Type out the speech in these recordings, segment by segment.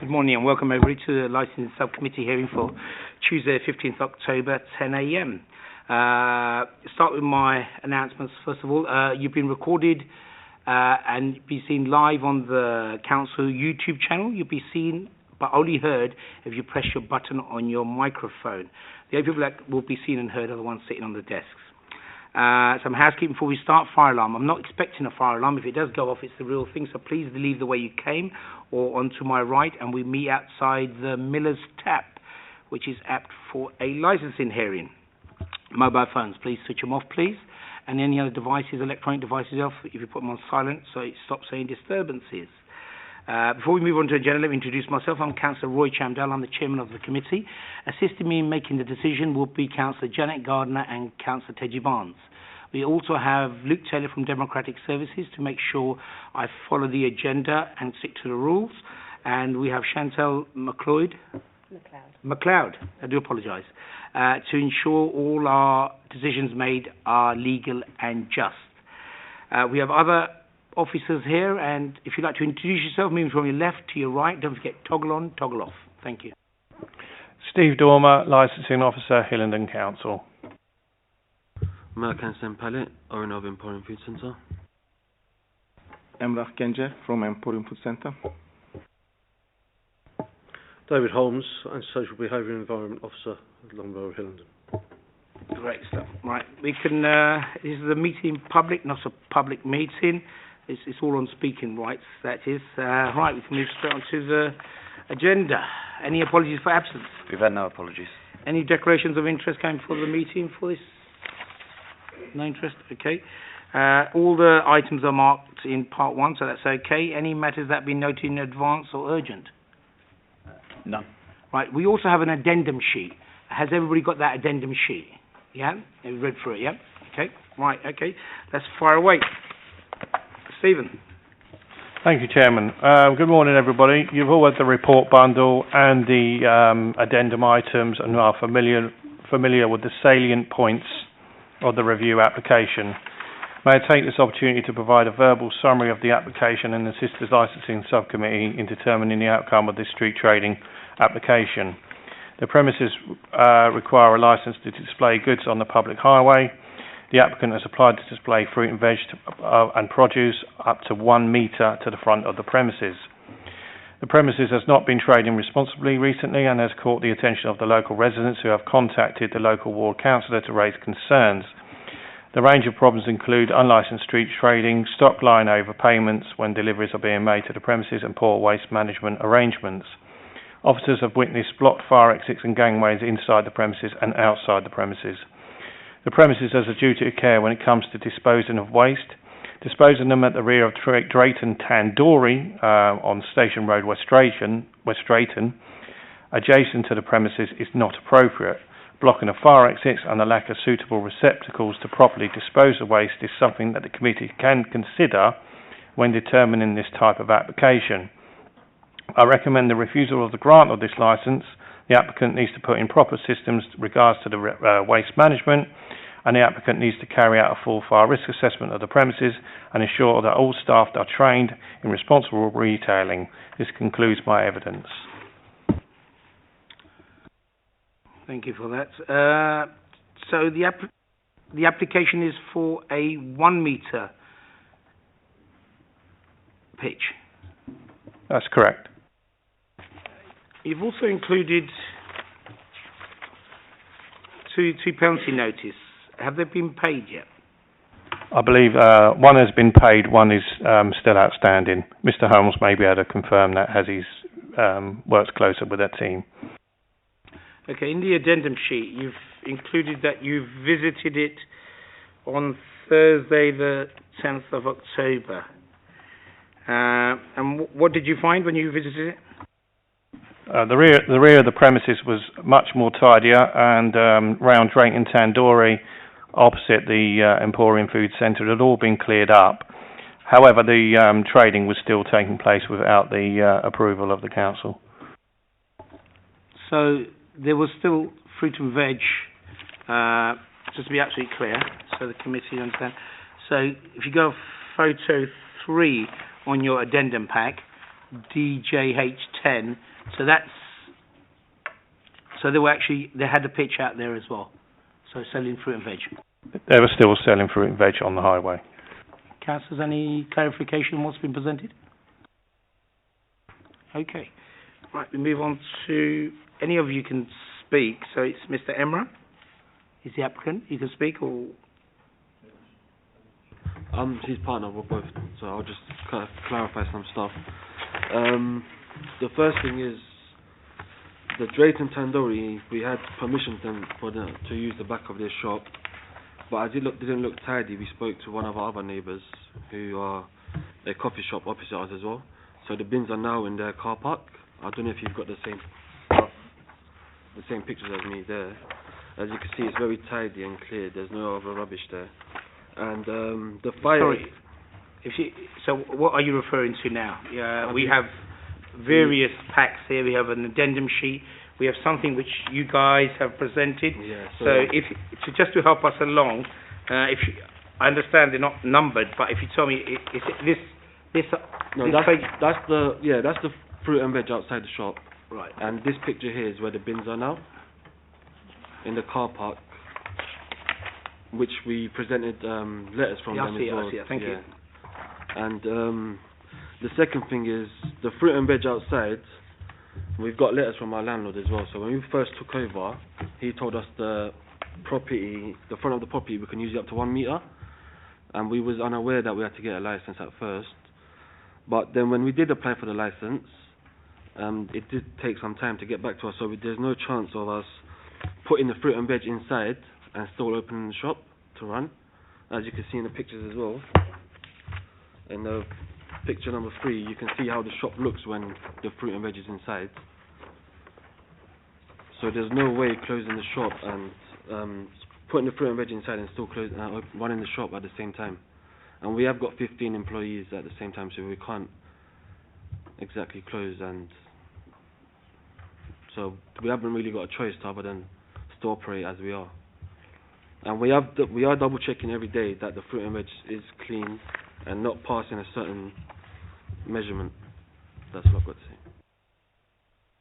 Good morning and welcome everybody to the Licensing Subcommittee hearing for Tuesday, 15th October, 10 a.m. Start with my announcements. First of all, you've been recorded and be seen live on the Council YouTube channel. You'll be seen but only heard if you press your button on your microphone. The only people that will be seen and heard are the ones sitting on the desks. Some housekeeping before we start. Fire alarm. I'm not expecting a fire alarm. If it does go off, it's the real thing, so please leave the way you came or onto my right, and we meet outside the Miller's Tap, which is apt for a licensing hearing. Mobile phones, please switch them off, please, and any other devices, electronic devices off if you put them on silent so it stops any disturbances. Before we move on to the agenda, let me introduce myself. I'm Councillor Roy Chamdell. I'm the chairman of the committee. Assisting me in making the decision will be Councillor Janet Gardner and Councillor Teji Barnes. We also have Luke Taylor from Democratic Services to make sure I follow the agenda and stick to the rules. And we have Chantel McLeod. I do apologise. To ensure all our decisions made are legal and just. We have other officers here, and if you'd like to introduce yourself, moving from your left to your right, don't forget toggle on, toggle off. Thank you. Steve Dormer, Licensing Officer, Hillingdon Council. Malakan Sempale, owner of Emporium Food Centre. Emrah Gencer from Emporium Food Centre. David Holmes, Antisocial Behaviour and Environment Officer at Borough of Hillingdon. Great stuff. Right, we can. This is a meeting in public, not a public meeting. It's all on speaking rights, that is. Right, we can move straight on to the agenda. Any apologies for absence? We've had no apologies. Any declarations of interest going for the meeting for this? No interest? Okay. All the items are marked in part one, so that's okay. Any matters that have been noted in advance or urgent? None. Right, we also have an addendum sheet. Has everybody got that addendum sheet? Yeah? Have you read through it, yeah? Okay, right, okay. Let's fire away. Stephen. Thank you, Chairman. Good morning, everybody. You've all had the report bundle and the addendum items and are familiar with the salient points of the review application. May I take this opportunity to provide a verbal summary of the application and assist the Licensing Subcommittee in determining the outcome of this street trading application. The premises require a licence to display goods on the public highway. The applicant has applied to display fruit and veg and produce up to 1 metre to the front of the premises. The premises has not been trading responsibly recently and has caught the attention of the local residents who have contacted the local ward councillor to raise concerns. The range of problems include unlicensed street trading, stock line overpayments when deliveries are being made to the premises, and poor waste management arrangements. Officers have witnessed blocked fire exits and gangways inside the premises and outside the premises. The premises has a duty of care when it comes to disposing of waste. Disposing them at the rear of Drayton Tandoori on Station Road, West Drayton, adjacent to the premises, is not appropriate. Blocking of fire exits and the lack of suitable receptacles to properly dispose of waste is something that the committee can consider when determining this type of application. I recommend the refusal of the grant of this licence. The applicant needs to put in proper systems regards to the waste management, and the applicant needs to carry out a full fire risk assessment of the premises and ensure that all staff are trained in responsible retailing. This concludes my evidence. Thank you for that. So the application is for a 1 metre pitch. That's correct. You've also included two penalty notices. Have they been paid yet? I believe one has been paid, one is still outstanding. Mr. Holmes may be able to confirm that as he's worked closer with that team. Okay, in the addendum sheet, you've included that you visited it on Thursday, the 10th of October. And what did you find when you visited it? The rear of the premises was much more tidier, and round Drayton Tandoori, opposite the Emporium Food Centre, had all been cleared up. However, the trading was still taking place without the approval of the council. So there was still fruit and veg, just to be absolutely clear, so the committee understands. So if you go photo 3 on your addendum pack, DJH10, So that's, so they had the pitch out there as well. So selling fruit and veg. They were still selling fruit and veg on the highway. Councillors, any clarification on what's been presented? Okay. Right, we move on to, any of you can speak. So it's Mr. Emra. He's the applicant. You can speak, or... I'm his partner, we're both, so I'll just clarify some stuff. The first thing is, the Drayton Tandoori, we had permission to use the back of their shop, but as it didn't look tidy, we spoke to one of our other neighbours, who are a coffee shop opposite us as well. So the bins are now in their car park. I don't know if you've got the same pictures as me there. As you can see, it's very tidy and clear. There's no other rubbish there. And the fire... Sorry, so what are you referring to now? We have various packs here. We have an addendum sheet. We have something which you guys have presented. Yeah, just to help us along, I understand they're not numbered, but if you tell me, is it this? No, this that's the fruit and veg outside the shop. Right. And this picture here is where the bins are now, in the car park, which we presented letters from them as well. I see. Thank you. And the second thing is the fruit and veg outside. We've got letters from our landlord as well. So when we first took over, he told us the front of the property, we can use it up to 1 meter, and we was unaware that we had to get a license at first. But then when we did apply for the license, it did take some time to get back to us. So there's no chance of us putting the fruit and veg inside and still opening the shop to run, as you can see in the pictures as well. In the picture number 3, you can see how the shop looks when the fruit and veg is inside. So there's no way closing the shop and putting the fruit and veg inside and still running the shop at the same time. And we have got 15 employees at the same time, so we can't exactly close, and so we haven't really got a choice other than to operate as we are. And we are double checking every day that the fruit and veg is clean and not passing a certain measurement. That's what I've got to say.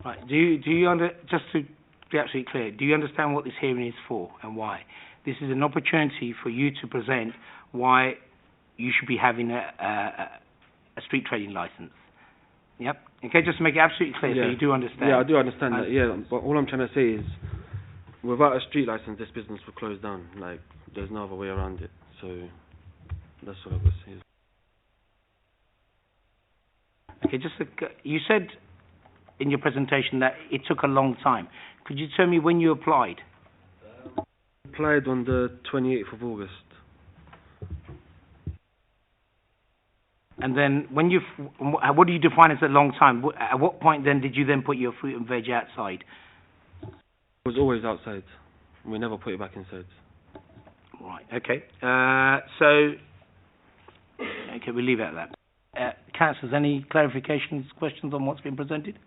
Right. Do you just to be absolutely clear, do you understand what this hearing is for and why? This is an opportunity for you to present why you should be having a street trading license. Yep. Okay, just to make it absolutely clear, so you do understand. Yeah, I do understand that. Yeah, but all I'm trying to say is, without a street license, this business will close down. Like, there's no other way around it. So that's what I've got to say. Okay, you said in your presentation that it took a long time. Could you tell me when you applied? Applied on the 28th of August. And then what do you define as a long time? At what point then did you then put your fruit and veg outside? It was always outside. We never put it back inside. Right, okay. Okay, we'll leave it at that. Councillors, any clarifications, questions on what's been presented?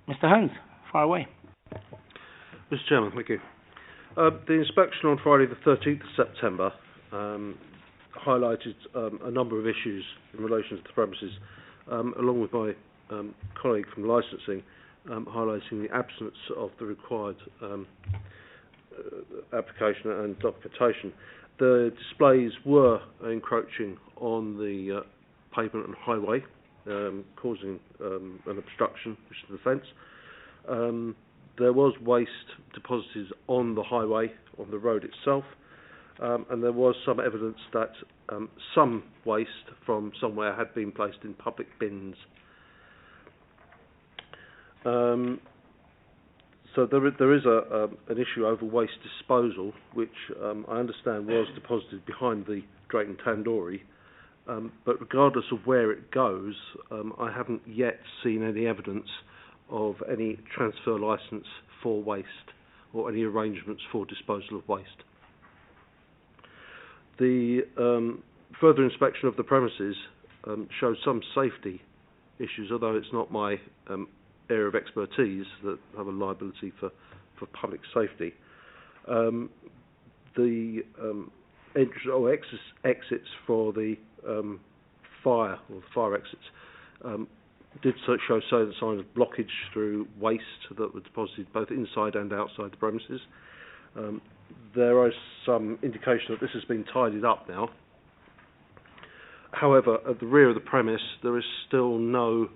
Mr. Holmes, fire away. Mr. Chairman, thank you. The inspection on Friday the 13th of September highlighted a number of issues in relation to the premises, along with my colleague from licensing, highlighting the absence of the required application and documentation. The displays were encroaching on the pavement and highway, causing an obstruction, which is the fence. There was waste deposited on the highway, on the road itself, and there was some evidence that some waste from somewhere had been placed in public bins. So there is an issue over waste disposal, which I understand was deposited behind the Drayton Tandoori, but regardless of where it goes, I haven't yet seen any evidence of any transfer licence for waste or any arrangements for disposal of waste. The further inspection of the premises shows some safety issues, although it's not my area of expertise that have a liability for public safety. The entrance or exits for the fire exits did show signs of blockage through waste that was deposited both inside and outside the premises. There is some indication that this has been tidied up now. However, at the rear of the premise, there is still no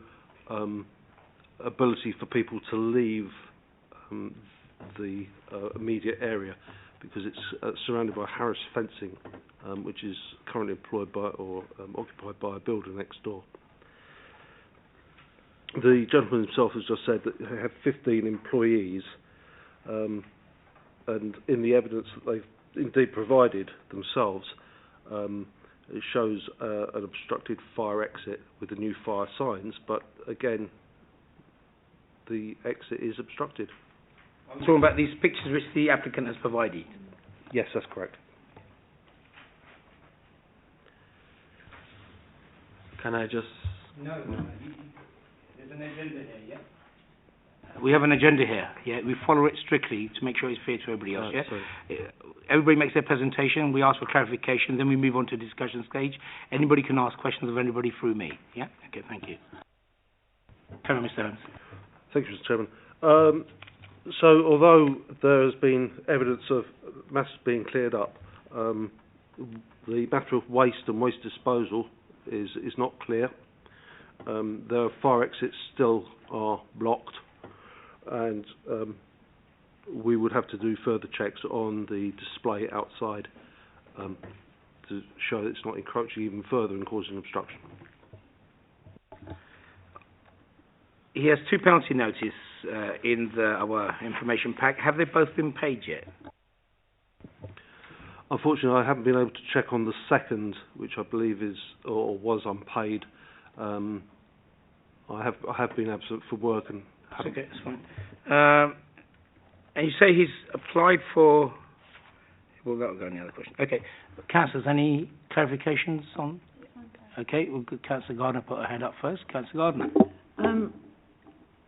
ability for people to leave the immediate area, because it's surrounded by Harris fencing, which is currently employed by or occupied by a builder next door. The gentleman himself has just said that they have 15 employees, and in the evidence that they've indeed provided themselves, it shows an obstructed fire exit with the new fire signs, but again, the exit is obstructed. I'm talking about these pictures which the applicant has provided. Yes, that's correct. Can I just... No. There's an agenda here, yeah? We have an agenda here, yeah? We follow it strictly to make sure it's fair to everybody else, yeah? Sorry. Everybody makes their presentation, we ask for clarification, then we move on to discussion stage. Anybody can ask questions of anybody through me, yeah? Okay, thank you. Carry on, Mr. Holmes. Thank you, Mr. Chairman. So, although there has been evidence of matters being cleared up, the matter of waste and waste disposal is not clear. There are fire exits still are blocked, and we would have to do further checks on the display outside to show that it's not encroaching even further and causing obstruction. He has two penalty notices in our information pack. Have they both been paid yet? Unfortunately, I haven't been able to check on the second, which I believe is or was unpaid. I have been absent for work and haven't. Okay, that's fine. And you say he's applied for... Well, that will go on the other question. Okay. Councillors, any clarifications on... Okay, well, Councillor Gardner put her hand up first. Councillor Gardner.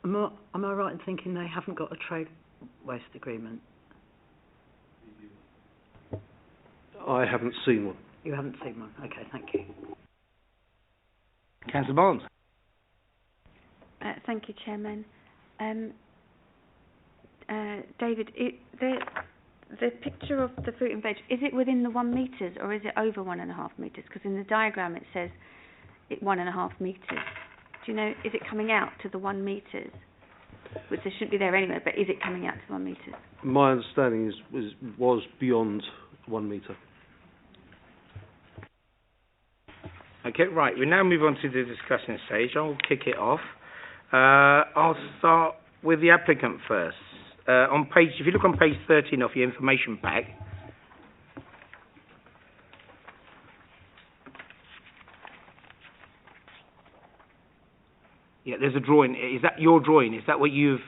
Am I right in thinking they haven't got a trade waste agreement? I haven't seen one. You haven't seen one? Okay, thank you. Councillor Barnes. Thank you, Chairman. David, the picture of the fruit and veg, is it within the 1 metres or is it over 1.5 metres? Because in the diagram it says 1.5 metres. Do you know, is it coming out to the 1 metres? Which there shouldn't be there anyway, but is it coming out to 1 metre? My understanding was beyond 1 metre. Okay, right. We now move on to the discussion stage. I'll kick it off. I'll start with the applicant first. If you look on page 13 of your information pack, yeah, there's a drawing. Is that your drawing? Is that what you've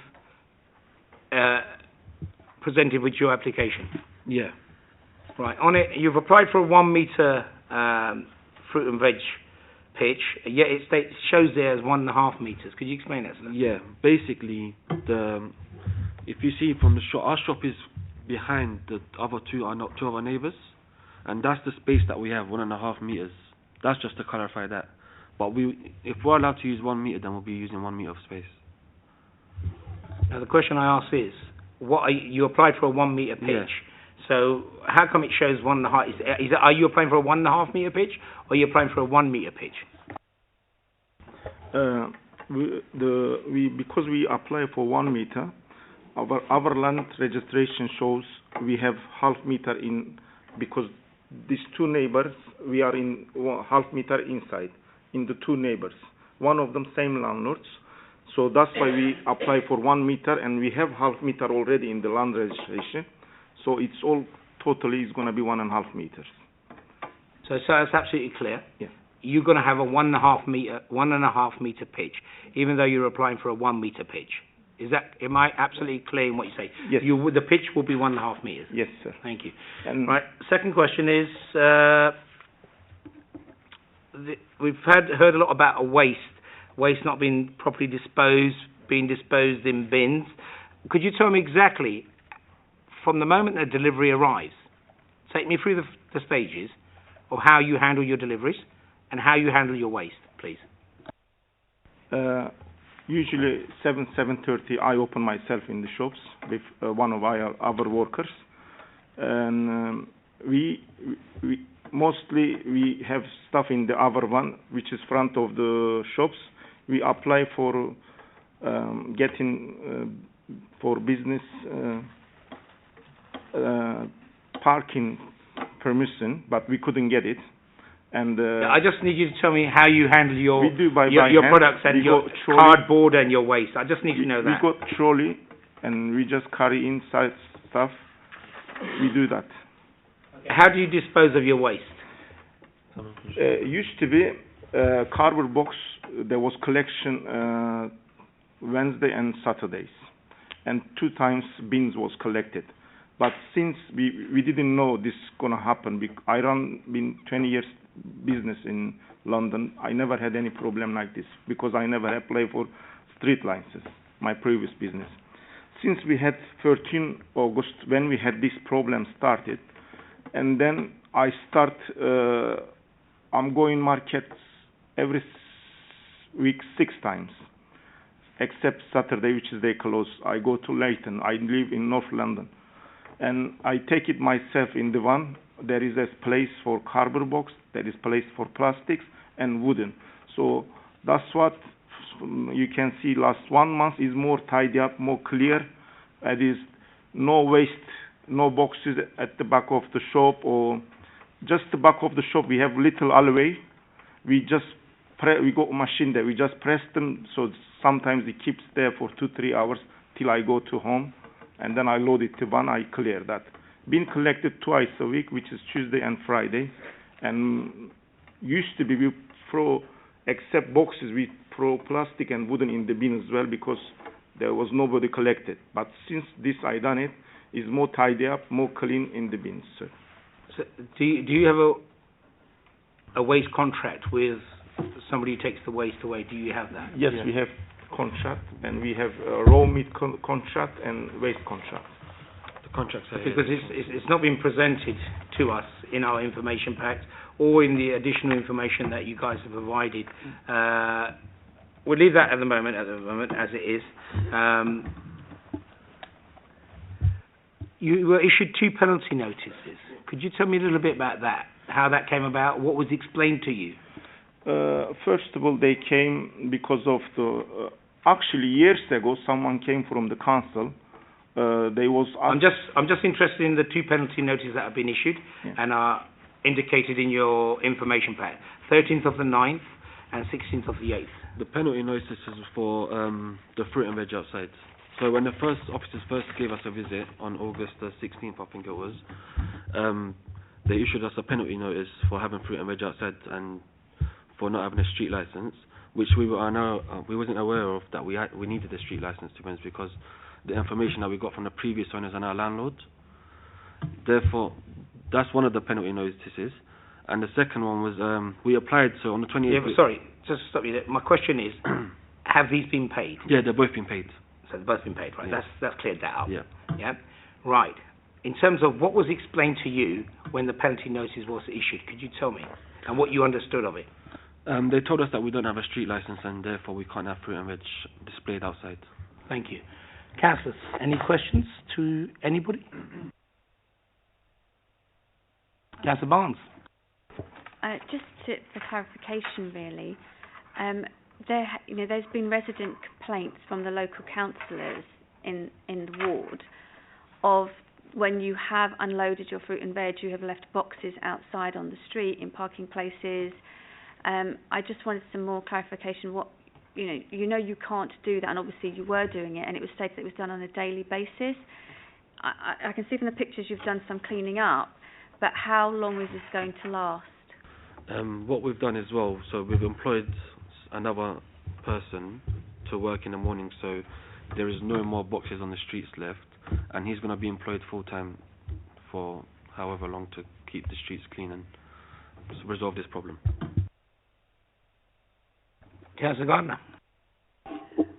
presented with your application? Yeah. Right. On it, you've applied for a 1 metre fruit and veg pitch, yet it shows there as 1.5 metres. Could you explain that to them? Yeah. Basically, if you see from the shop, our shop is behind the other two other neighbours, and that's the space that we have, 1.5 metres. That's just to clarify that. But if we're allowed to use 1 metre, then we'll be using 1 metre of space. Now the question I ask is, you applied for a 1 metre pitch, Yeah. so how come it shows 1.5? Are you applying for a 1.5 metre pitch, or are you applying for a 1 metre pitch? Because we apply for 1 metre, our land registration shows we have half metre in, because these two neighbours, we are in half metre inside, in the two neighbours. One of them same landlords, so that's why we apply for 1 metre, and we have half metre already in the land registration, so it's all totally is going to be 1.5 metres. So it's absolutely clear. Yeah. You're going to have a 1.5 metre pitch, even though you're applying for a 1 metre pitch. Am I absolutely clear in what you say? Yes. The pitch will be 1.5 metres. Yes, sir. Thank you. And Right. Second question is, we've heard a lot about waste not being properly disposed, being disposed in bins. Could you tell me exactly, from the moment the delivery arrives, take me through the stages of how you handle your deliveries and how you handle your waste, please? Usually 7:30 I open myself in the shops with one of our other workers, and we mostly we have stuff in the other one, which is front of the shops. We apply for getting for business parking permission, but we couldn't get it. And I just need you to tell me how you handle your we do by your hand. products and We your got trolley. cardboard and your waste. I just need to know that. We got trolley, and we just carry inside stuff. We do that. How do you dispose of your waste? Used to be cardboard box. There was collection Wednesday and Saturdays, and 2 times bins was collected. But since we didn't know this gonna happen, I been 20 years business in London. I never had any problem like this because I never applied for street licenses, my previous business. Since we had 13 August when we had this problem started, and then I start, I'm going markets every week 6 times, except Saturday, which is they close. I go to Leighton. I live in North London. And I take it myself in the van. There is a place for cardboard box, there is place for plastics and wooden. So that's what you can see last 1 month is more tidy up, more clear. There is no waste, no boxes at the back of the shop or just the back of the shop. We have little alleyway. We just we got a machine there. We just press them, so sometimes it keeps there for 2-3 hours till I go to home. And then I load it to van, I clear that. Been collected twice a week, which is Tuesday and Friday. And used to be we throw, except boxes, we throw plastic and wooden in the bin as well because there was nobody collected. But since this I done it, is more tidy up, more clean in the bins, sir. So do you have a waste contract with somebody who takes the waste away? Do you have that? Yes, Yeah. we have contract, and we have a raw meat contract and waste contract. The contracts are Because it's not been presented to us in our information pack or in the additional information that you guys have provided. We'll leave that at the moment as it is. You were issued 2 penalty notices. Could you tell me a little bit about that? How that came about? What was explained to you? First of all, they came because of the. Actually, years ago, someone came from the council. They was. I'm just interested in the 2 penalty notices that have been issued and are indicated in your information pack. 13th of the 9th and 16th of the 8th. The penalty notices for the fruit and veg outside. So when the first officers first gave us a visit on August the 16th, I think it was, they issued us a penalty notice for having fruit and veg outside and for not having a street license, which we wasn't aware of that we needed a street license, to be honest, because the information that we got from the previous owners and our landlord. Therefore, that's one of the penalty notices. And the second one was we applied, so on the 28th... Yeah, but sorry, just to stop you there. My question is, have these been paid? Yeah, they've both been paid. So they've both been paid, right? Yeah. That's cleared that up. Yeah. Yeah? Right. In terms of what was explained to you when the penalty notice was issued, could you tell me? And what you understood of it? They told us that we don't have a street license and therefore we can't have fruit and veg displayed outside. Thank you. Councillors, any questions to anybody? Councillor Barnes. Just for clarification, really, there's been resident complaints from the local councillors in the ward of when you have unloaded your fruit and veg, you have left boxes outside on the street in parking places. I just wanted some more clarification. What you know you can't do that, and obviously you were doing it, and it was stated that it was done on a daily basis. I can see from the pictures you've done some cleaning up, but how long is this going to last? What we've done as well, so we've employed another person to work in the morning, so there is no more boxes on the streets left, and he's going to be employed full-time for however long to keep the streets clean and resolve this problem. Councillor Gardner.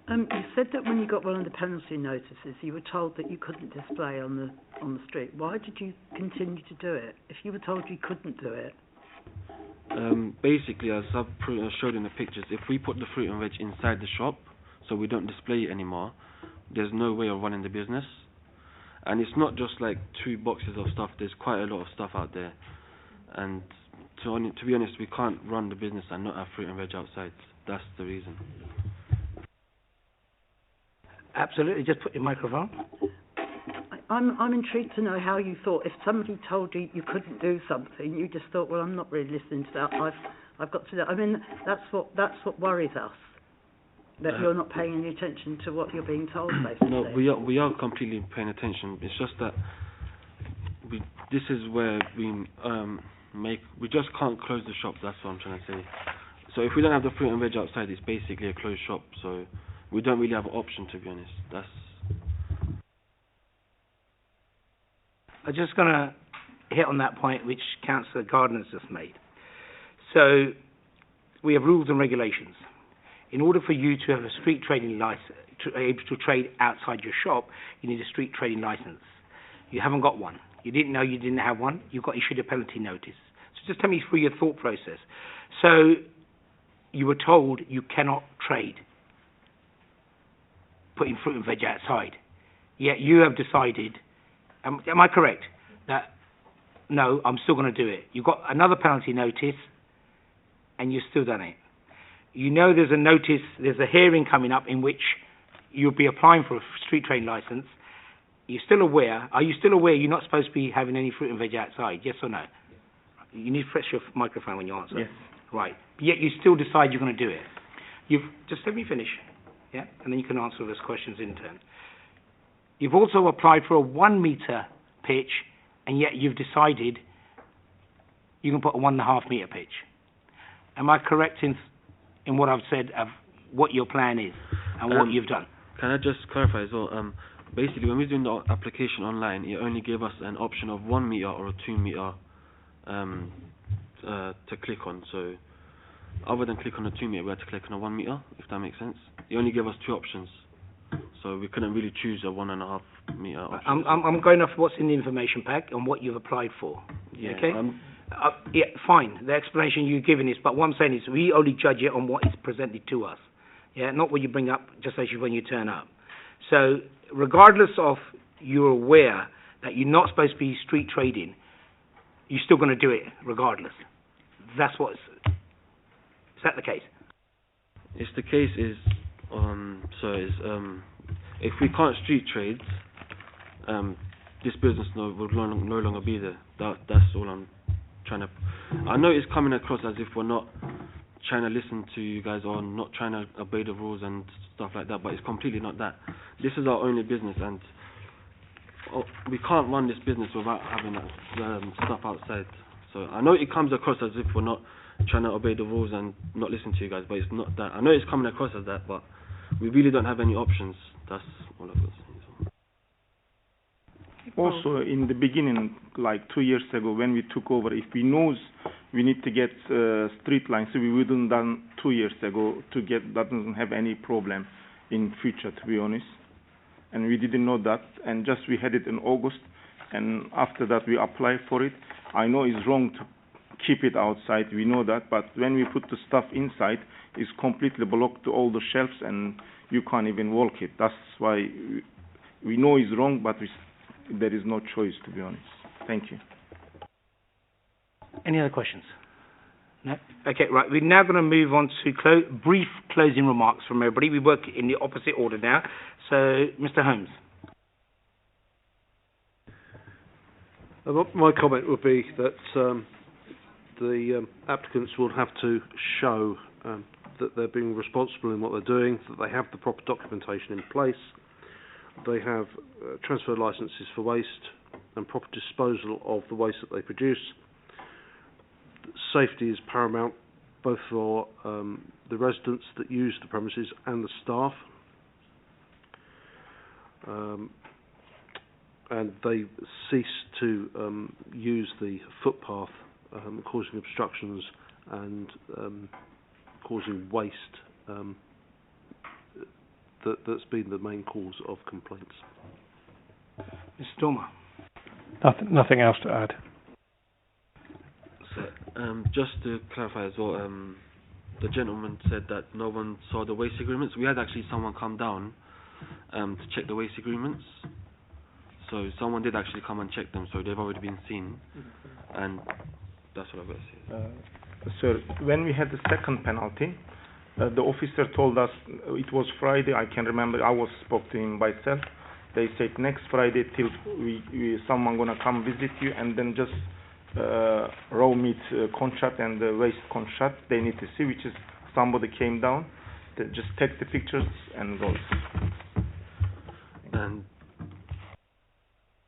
You said that when you got one of the penalty notices, you were told that you couldn't display on the street. Why did you continue to do it? If you were told you couldn't do it, Basically, as I've showed in the pictures, if we put the fruit and veg inside the shop, so we don't display it anymore, there's no way of running the business. And it's not just like 2 boxes of stuff, there's quite a lot of stuff out there. And to be honest, we can't run the business and not have fruit and veg outside. That's the reason. Absolutely. Just put your microphone. I'm intrigued to know how you thought, if somebody told you you couldn't do something, you just thought, well, I'm not really listening to that. I've got to do. I mean, that's what worries us. That you're not paying any attention to what you're being told, basically. No, we are completely paying attention. It's just that this is where we just can't close the shop. That's what I'm trying to say. So if we don't have the fruit and veg outside, it's basically a closed shop. So we don't really have an option, to be honest. I'm just going to hit on that point which Councillor Gardner's just made. So we have rules and regulations. In order for you to have a street trading license, to be able to trade outside your shop, you need a street trading license. You haven't got one. You didn't know you didn't have one. You got issued a penalty notice. So just tell me through your thought process. So you were told you cannot trade putting fruit and veg outside. Yet you have decided, am I correct, that no, I'm still going to do it. You got another penalty notice and you've still done it. You know there's a notice, there's a hearing coming up in which you'll be applying for a street trading license. You're still aware, are you still aware you're not supposed to be having any fruit and veg outside, yes or no? You need to press your microphone when you answer. Yes. Right. Yet you still decide you're going to do it. Just let me finish, yeah? And then you can answer those questions in turn. You've also applied for a 1 metre pitch, and yet you've decided you can put a 1.5 metre pitch. Am I correct in what I've said of what your plan is and what you've done? Can I just clarify as well? Basically, when we're doing the application online, it only gave us an option of 1 metre or a 2 metre to click on. So other than click on a 2 metre, we had to click on a 1 metre, if that makes sense. It only gave us 2 options. So we couldn't really choose a 1.5 metre option. I'm going off what's in the information pack and what you've applied for. Yeah, okay? Yeah, fine. The explanation you've given is, but what I'm saying is we only judge it on what is presented to us. Yeah, not what you bring up just as when you turn up. So regardless of you're aware that you're not supposed to be street trading, you're still going to do it regardless. That's what's... Is that the case? It's the case is, if we can't street trade, this business will no longer be there. That's all I'm trying to... I know it's coming across as if we're not trying to listen to you guys or not trying to obey the rules and stuff like that, but it's completely not that. This is our only business, and we can't run this business without having that stuff outside. So I know it comes across as if we're not trying to obey the rules and not listen to you guys, but it's not that. I know it's coming across as that, but we really don't have any options. That's all I've got to say. Also, in the beginning, like 2 years ago, when we took over, if we knows we need to get street lines, so we wouldn't done 2 years ago to get, that doesn't have any problem in future, to be honest. And we didn't know that, and just we had it in August, and after that we applied for it. I know it's wrong to keep it outside, we know that, but when we put the stuff inside, it's completely blocked to all the shelves, and you can't even walk it. That's why we know it's wrong, but there is no choice, to be honest. Thank you. Any other questions? No? Okay, right. We're now going to move on to brief closing remarks from everybody. We work in the opposite order now. So, Mr. Holmes. My comment would be that the applicants will have to show that they're being responsible in what they're doing, that they have the proper documentation in place, they have transfer licences for waste and proper disposal of the waste that they produce. Safety is paramount, both for the residents that use the premises and the staff. And they cease to use the footpath, causing obstructions and causing waste. That's been the main cause of complaints. Mr. Dormer. Nothing else to add. So, Just to clarify as well, the gentleman said that no one saw the waste agreements. We had actually someone come down to check the waste agreements. So someone did actually come and check them, so they've already been seen. And that's what I've got to say. Sir, when we had the second penalty, the officer told us it was Friday. I can remember. I spoke to him myself. They said next Friday till someone gonna come visit you, and then just raw meat contract and the waste contract they need to see, which is somebody came down. They just take the pictures and goes. And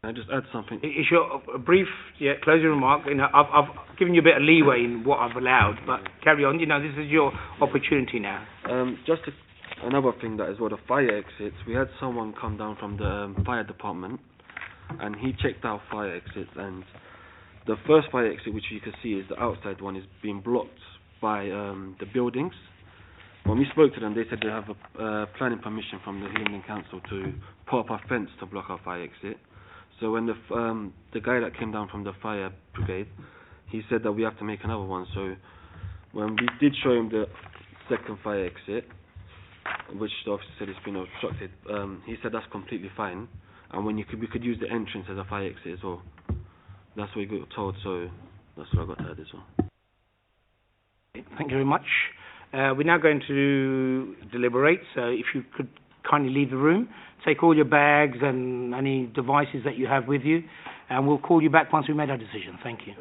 I just add something. Is your a brief closing remark? You know, I've given you a bit of leeway in what I've allowed, but carry on. You know, this is your opportunity now. Another thing that is the fire exits. We had someone come down from the fire department, and he checked our fire exits. And the first fire exit, which you can see is the outside one, is being blocked by the buildings. When we spoke to them, they said they have a planning permission from the Hillingdon Council to put up a fence to block our fire exit. So when the guy that came down from the fire brigade, he said that we have to make another one. So when we did show him the second fire exit, which the officer said it's been obstructed, he said that's completely fine, and we could use the entrance as a fire exit as well. That's what we got told, so that's what I got to add as well. Thank you very much. We're now going to deliberate, so if you could kindly leave the room, take all your bags and any devices that you have with you, and we'll call you back once we've made our decision. Thank you.